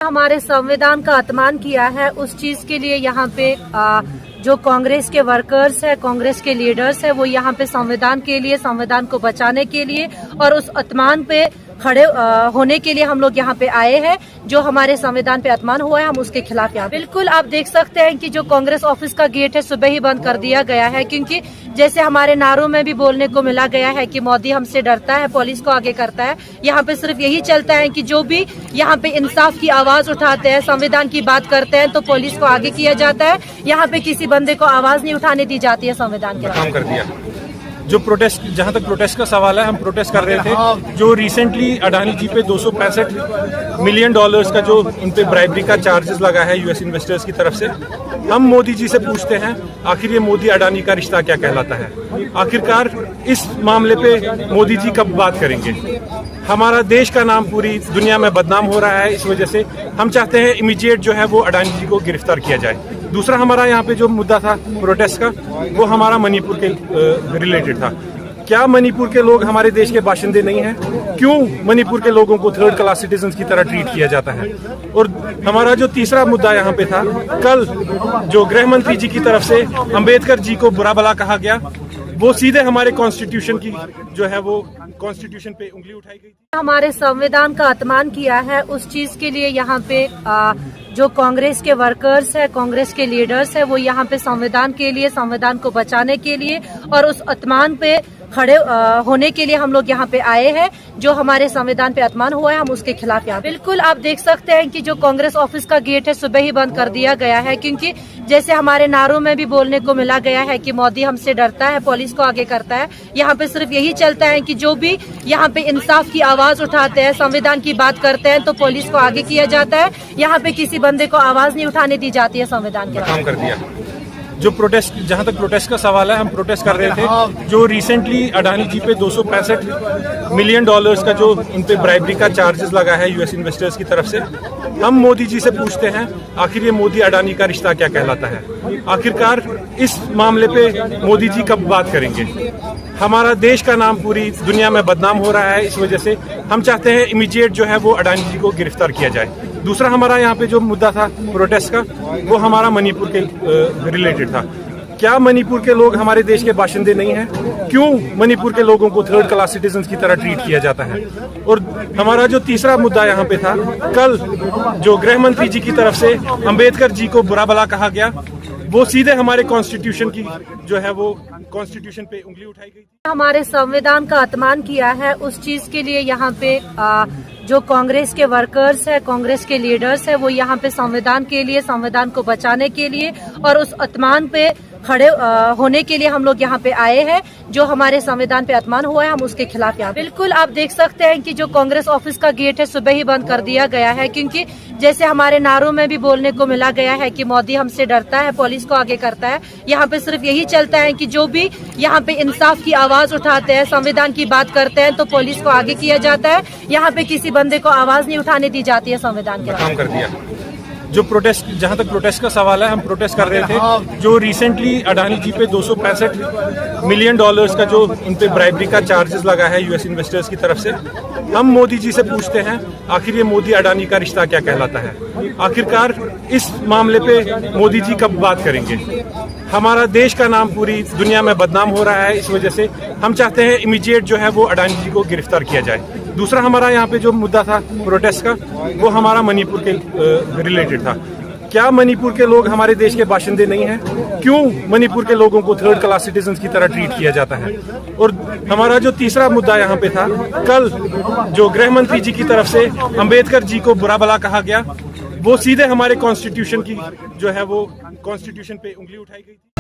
हमारे संविधान का अपमान किया है, उस चीज के लिए यहाँ पे जो कांग्रेस के वर्कर्स है, कांग्रेस के लीडर्स है, वो यहाँ पे संविधान के लिए, संविधान को बचाने के लिए और उस अपमान पे खड़े होने के लिए हम लोग यहाँ पे आए हैं। जो हमारे संविधान पे अपमान हुआ है, हम उसके खिलाफ यहाँ बिल्कुल आप देख सकते हैं कि जो कांग्रेस ऑफिस का गेट है सुबह ही बंद कर दिया गया है, क्योंकि जैसे हमारे नारों में भी बोलने को मिला गया है कि मोदी हमसे डरता है, पुलिस को आगे करता है। यहाँ पे सिर्फ यही चलता है कि जो भी यहाँ पे इंसाफ की आवाज उठाते हैं, संविधान की बात करते हैं, तो पुलिस को आगे किया जाता है। यहाँ पे किसी बंदे को आवाज नहीं उठाने दी जाती है संविधान के काम कर दिया। जो प्रोटेस्ट, जहां तक प्रोटेस्ट का सवाल है, हम प्रोटेस्ट कर रहे थे। जो रिसेंटली अडानी जी पे 265 मिलियन डॉलर्स का जो उन पे ब्राइबरी का चार्जेस लगा है यूएस इन्वेस्टर्स की तरफ से, हम मोदी जी से पूछते हैं आखिर ये मोदी अडानी का रिश्ता क्या कहलाता है। आखिरकार इस मामले पे मोदी जी कब बात करेंगे। हमारा देश का नाम पूरी दुनिया में बदनाम हो रहा है, इस वजह से हम चाहते हैं इमीडिएट जो है वो अडानी जी को गिरफ्तार किया जाए। दूसरा हमारा यहाँ पे जो मुद्दा था प्रोटेस्ट का, वो हमारा मणिपुर के रिलेटेड था। क्या मणिपुर के लोग हमारे देश के बाशिंदे नहीं हैं? क्यों मणिपुर के लोगों को थर्ड क्लास सिटीजन्स की तरह ट्रीट किया जाता है? और हमारा जो तीसरा मुद्दा यहाँ पे था, कल जो गृह मंत्री जी की तरफ से अंबेडकर जी को बुरा भला कहा गया, वो सीधे हमारे कॉन्स्टिट्यूशन की जो है वो कॉन्स्टिट्यूशन पे उंगली उठाई गई। हमारे संविधान का अपमान किया है, उस चीज के लिए यहाँ पे जो कांग्रेस के वर्कर्स है, कांग्रेस के लीडर्स है, वो यहाँ पे संविधान के लिए, संविधान को बचाने के लिए और उस अपमान पे खड़े होने के लिए हम लोग यहाँ पे आए हैं। जो हमारे संविधान पे अपमान हुआ है, हम उसके खिलाफ यहाँ बिल्कुल आप देख सकते हैं कि जो कांग्रेस ऑफिस का गेट है सुबह ही बंद कर दिया गया है, क्योंकि जैसे हमारे नारों में भी बोलने को मिला गया है कि मोदी हमसे डरता है, पुलिस को आगे करता है। यहाँ पे सिर्फ यही चलता है कि जो भी यहाँ पे इंसाफ की आवाज उठाते हैं, संविधान की बात करते हैं, तो पुलिस को आगे किया जाता है। यहाँ पे किसी बंदे को आवाज नहीं उठाने दी जाती है संविधान के काम कर दिया। जो प्रोटेस्ट, जहां तक प्रोटेस्ट का सवाल है, हम प्रोटेस्ट कर रहे थे। जो रिसेंटली अडानी जी पे 265 मिलियन डॉलर्स का जो उन पे ब्राइबरी का चार्जेस लगा है यूएस इन्वेस्टर्स की तरफ से, हम मोदी जी से पूछते हैं आखिर ये मोदी अडानी का रिश्ता क्या कहलाता है। आखिरकार इस मामले पे मोदी जी कब बात करेंगे। हमारा देश का नाम पूरी दुनिया में बदनाम हो रहा है, इस वजह से हम चाहते हैं इमीडिएट जो है वो अडानी जी को गिरफ्तार किया जाए। दूसरा हमारा यहाँ पे जो मुद्दा था प्रोटेस्ट का, वो हमारा मणिपुर के रिलेटेड था। क्या मणिपुर के लोग हमारे देश के बाशिंदे नहीं हैं? क्यों मणिपुर के लोगों को थर्ड क्लास सिटीजन्स की तरह ट्रीट किया जाता है? और हमारा जो तीसरा मुद्दा यहाँ पे था, कल जो गृह मंत्री जी की तरफ से अंबेडकर जी को बुरा भला कहा गया, वो सीधे हमारे कॉन्स्टिट्यूशन की जो है वो कॉन्स्टिट्यूशन पे उंगली उठाई गई। हमारे संविधान का अपमान किया है, उस चीज के लिए यहाँ पे जो कांग्रेस के वर्कर्स है, कांग्रेस के लीडर्स है, वो यहाँ पे संविधान के लिए, संविधान को बचाने के लिए और उस अपमान पे खड़े होने के लिए हम लोग यहाँ पे आए हैं। जो हमारे संविधान पे अपमान हुआ है, हम उसके खिलाफ यहाँ बिल्कुल आप देख सकते हैं कि जो कांग्रेस ऑफिस का गेट है सुबह ही बंद कर दिया गया है, क्योंकि जैसे हमारे नारों में भी बोलने को मिला गया है कि मोदी हमसे डरता है, पुलिस को आगे करता है। यहाँ पे सिर्फ यही चलता है कि जो भी यहाँ पे इंसाफ की आवाज उठाते हैं, संविधान की बात करते हैं, तो पुलिस को आगे किया जाता है। यहाँ पे किसी बंदे को आवाज नहीं उठाने दी जाती है संविधान के काम कर दिया। जो प्रोटेस्ट, जहां तक प्रोटेस्ट का सवाल है, हम प्रोटेस्ट कर रहे थे। जो रिसेंटली अडानी जी पे 265 मिलियन डॉलर्स का जो उन पे ब्राइबरी का चार्जेस लगा है यूएस इन्वेस्टर्स की तरफ से, हम मोदी जी से पूछते हैं आखिर ये मोदी अडानी का रिश्ता क्या कहलाता है। आखिरकार इस मामले पे मोदी जी कब बात करेंगे। हमारा देश का नाम पूरी दुनिया में बदनाम हो रहा है, इस वजह से हम चाहते हैं इमीडिएट जो है वो अडानी जी को गिरफ्तार किया जाए। दूसरा हमारा यहाँ पे जो मुद्दा था प्रोटेस्ट का, वो हमारा मणिपुर के रिलेटेड था। क्या मणिपुर के लोग हमारे देश के बाशिंदे नहीं हैं? क्यों मणिपुर के लोगों को थर्ड क्लास सिटीजन्स की तरह ट्रीट किया जाता है? और हमारा जो तीसरा मुद्दा यहाँ पे था, कल जो गृह मंत्री जी की तरफ से अंबेडकर जी को बुरा भला कहा गया, वो सीधे हमारे कॉन्स्टिट्यूशन की जो है वो कॉन्स्टिट्यूशन पे उंगली उठाई गई।